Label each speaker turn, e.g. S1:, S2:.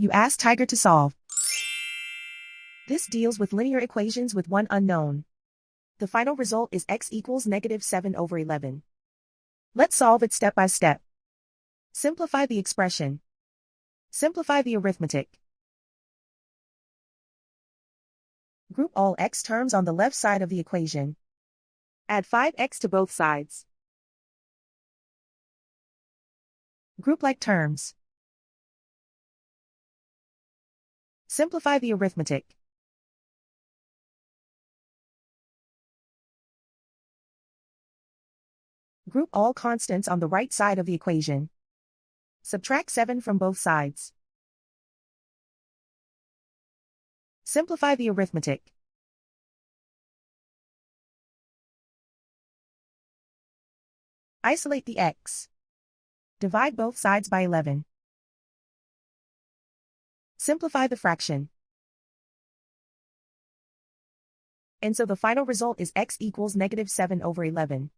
S1: You ask Tiger to solve. This deals with linear equations with one unknown. The final result is x equals -7/11. Let's solve it step by step. Simplify the expression. Simplify the arithmetic. Group all x terms on the left side of the equation. Add 5x to both sides. Group like terms. Simplify the arithmetic. Group all constants on the right side of the equation. Subtract 7 from both sides. Simplify the arithmetic. Isolate the x. Divide both sides by 11. Simplify the fraction. And so the final result is x equals -7/11.